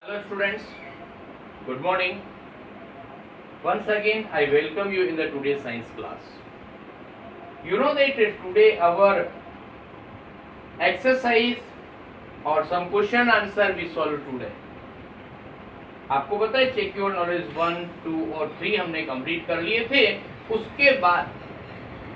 Hello students, good morning. Once again I welcome you in the today's science class. You know that today our exercise or some question answer we solve today. आपको पता है check your knowledge 1, 2 और 3 हमने complete कर लिए थे. उसके बाद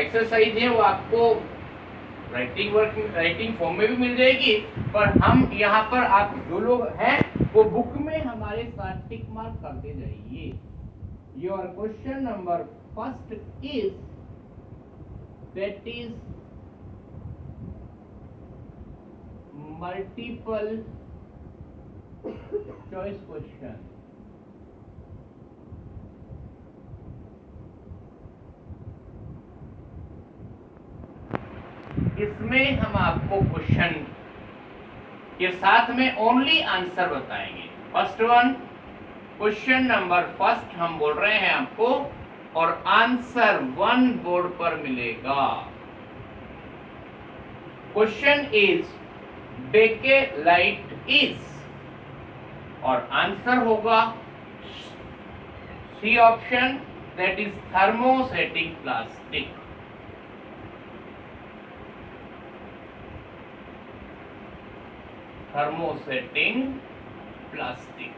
एक्सरसाइज है वो आपको राइटिंग फॉर्म में भी मिल जाएगी, पर हम यहाँ पर आप जो लोग हैं वो बुक में हमारे साथ टिक मार्क करते जाइए. Your question number first is that is multiple choice question. इसमें हम आपको क्वेश्चन के साथ में ओनली आंसर बताएंगे. First one, question number first हम बोल रहे हैं आपको, और आंसर 1 बोर्ड पर मिलेगा. Question is bakelite is, और आंसर होगा C option, that is thermosetting plastic. Thermosetting plastic.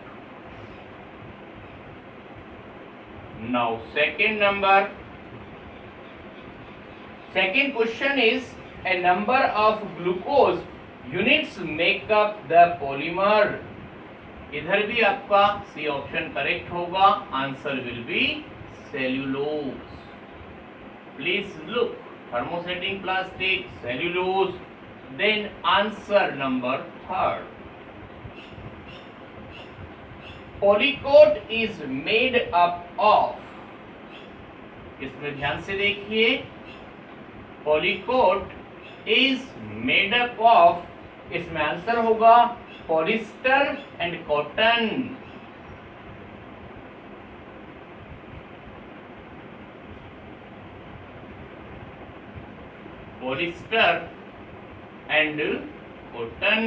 Now second question is a number of glucose units make up the polymer. इधर भी आपका सी ऑप्शन करेक्ट होगा. Answer will be cellulose. Please look, thermosetting plastic, cellulose. Then answer number third. Polycoat is made up of. इसमें ध्यान से देखिए. Polycoat is made up of. इसमें answer होगा polyester and cotton. Polyester and cotton.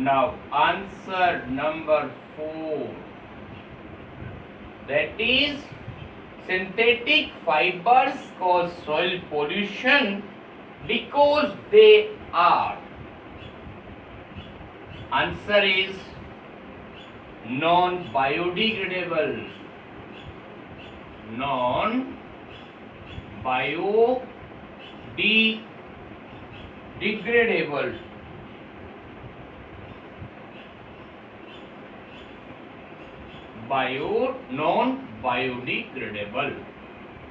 Now answer number 4, that is synthetic fibers cause soil pollution because they are. Answer is non biodegradable. Non biodegradable. Non biodegradable.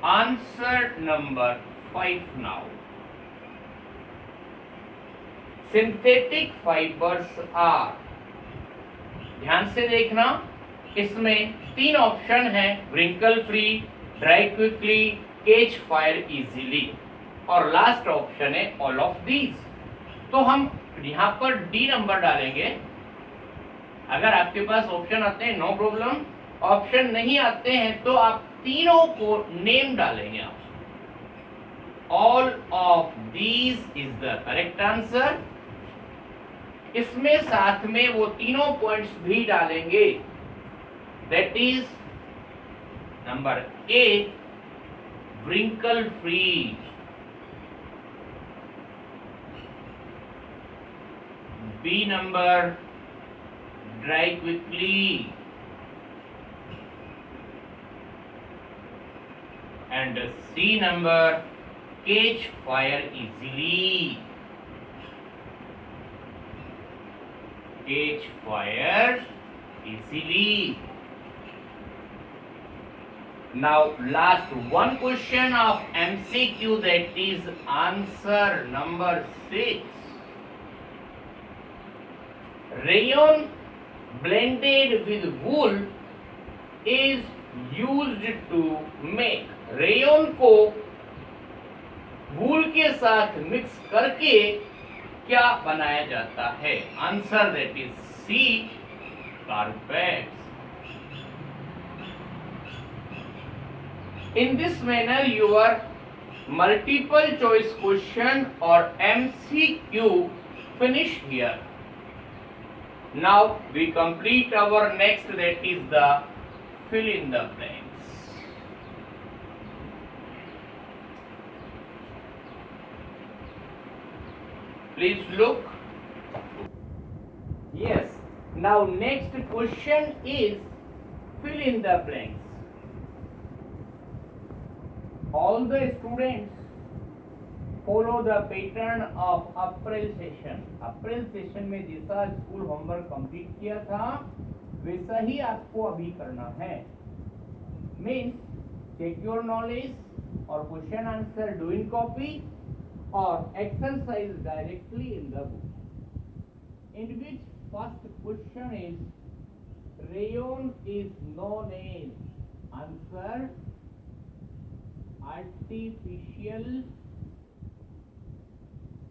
Answer number 5 now. Synthetic fibers are. ध्यान से देखना, इसमें 3 option हैं, wrinkle free, dry quickly, catch fire easily, और last option है all of these. तो हम यहाँ पर डी नंबर डालेंगे. अगर आपके पास ऑप्शन आते हैं नो प्रॉब्लम, ऑप्शन नहीं आते हैं तो आप तीनों को नेम डालेंगे. आप all of these is the correct answer. इसमें साथ में वो तीनों पॉइंट्स भी डालेंगे, that is number A wrinkle free, B number dry quickly, and C number catch fire easily. Catch fire easily. Now last one question of MCQ, that is answer number 6. Rayon blended with wool is used to make. Rayon को वूल के साथ mix करके क्या बनाया जाता है? Answer that is C, carpets. In this manner, your multiple choice question or MCQ finish here. Now we complete our next, that is the fill in the blanks. Please look. Yes. Now next question is fill in the blanks. All the students follow the pattern of April session. April session में जैसा school homework complete किया था वैसा ही आपको अभी करना है. Means check your knowledge और question answer do in copy और exercise directly in the book. In which first question is rayon is known as answer artificial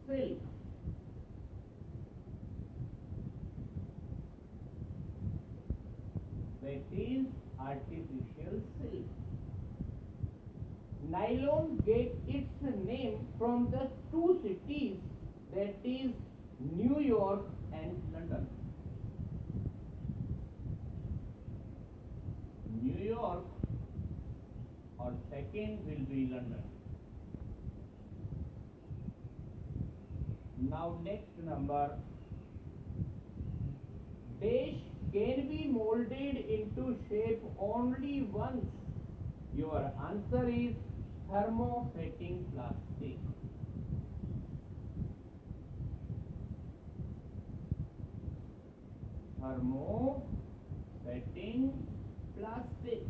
silk. That is artificial silk. Nylon get its name from the two cities, that is New York and London. New York or second will be London. Now next number, dash can be molded into shape only once. Your answer is thermosetting plastic. Thermosetting plastic.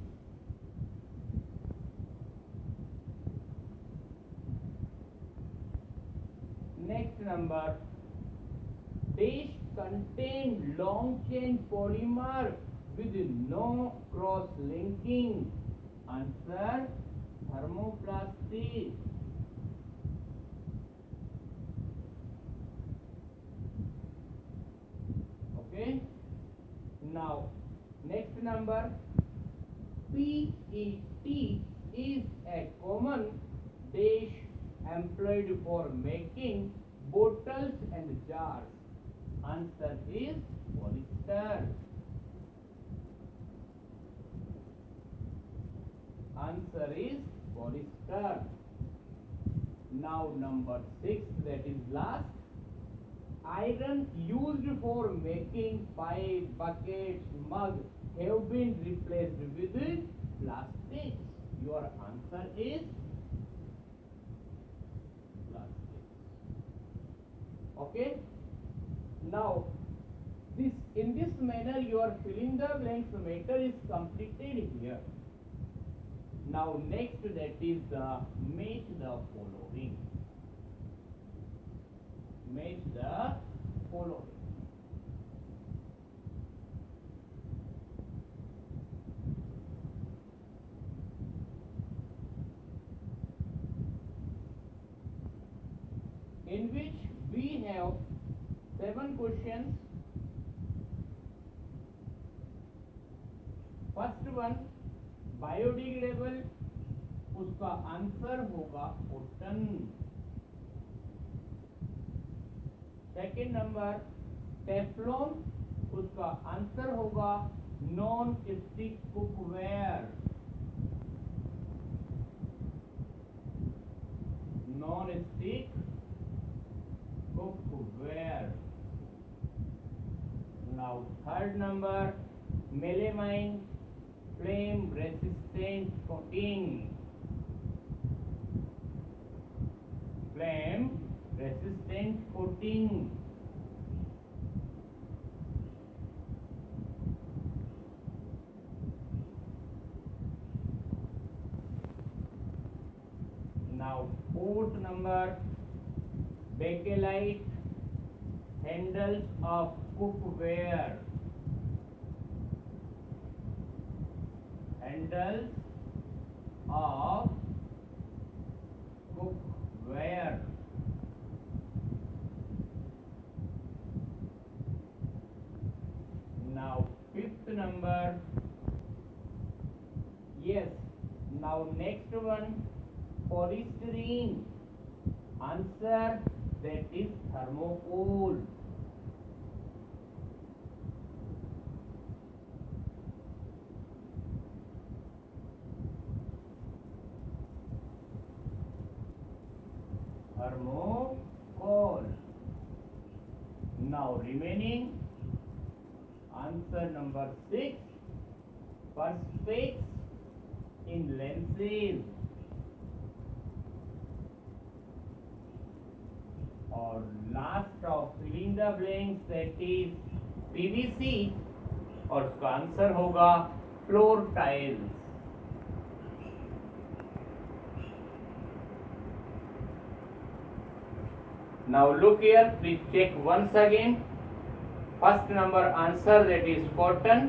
Next number, dash contain long chain polymer with no cross linking. Answer thermoplastic. Okay. Now next number, PET is a common dash employed for making bottles and jars. Answer is polyester. Answer is polyester. Now number 6, that is last. Iron used for making pipe, buckets, mug have been replaced with plastic. Your answer is plastic. Okay. Now in this manner you are filling the blanks. Matter is completed here. Now next, that is the match the following. Match the following. In which we have 7 questions. First one, biodegradable, उसका answer होगा cotton. Second number, Teflon, उसका answer होगा non stick cookware. Non stick cookware. Now third number, melamine, flame resistant coating. Flame resistant coating. Now fourth number, bakelite, handles of cookware. Handles of cookware. Now fifth number, yes. Now next one, polystyrene. Answer, that is thermocol. Now remaining answer number 6, perspex in lenses. और last of filling the blanks that is PVC, और उसका answer होगा floor tiles. Now look here, please check once again. First number answer that is cotton.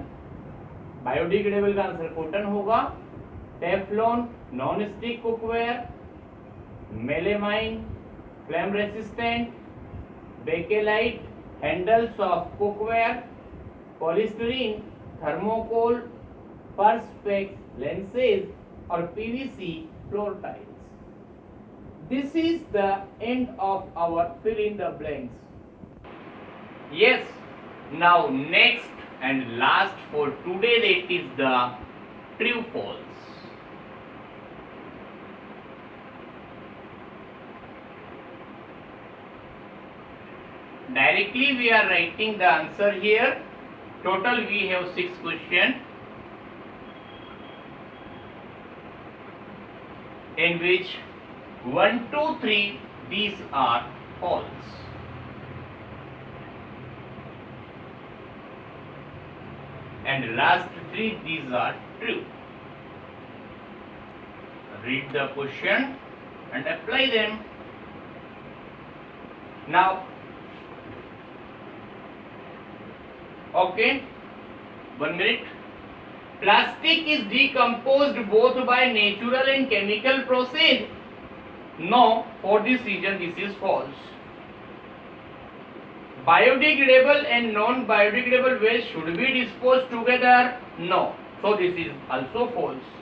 Biodegradable का answer cotton होगा. Teflon non stick cookware, melamine flame resistant, Bakelite handles of cookware, polystyrene thermocol, perspex lenses और PVC floor tiles. This is the end of our fill in the blanks. Yes, now next and last for today, that is the true false. Directly we are writing the answer here. Total we have 6 questions, in which 1, 2, 3 these are false. And last 3 these are true. Read the question and apply them. Now, okay, 1 minute. Plastic is decomposed both by natural and chemical process. No, for this reason this is false. Biodegradable and non-biodegradable waste should be disposed together. No, so this is also false.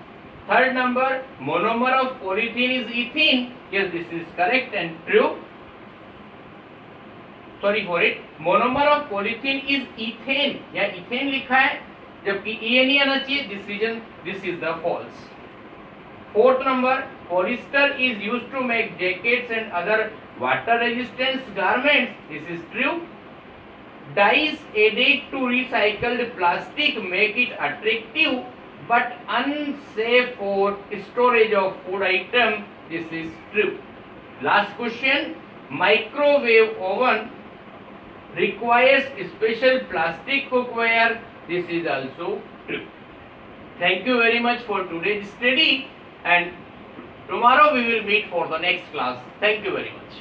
Third number, monomer of polythene is ethene. Yes, this is correct and true. Sorry for it. Monomer of polythene is ethane. या ethane लिखा है, जबकि EN ही आना चाहिए. This reason this is the false. Fourth number, polyester is used to make jackets and other water resistant garments. This is true. Dyes added to recycled plastic make it attractive but unsafe for storage of food item. This is true. Last question, microwave oven requires special plastic cookware. This is also true. Thank you very much for today's study, and tomorrow we will meet for the next class. Thank you very much.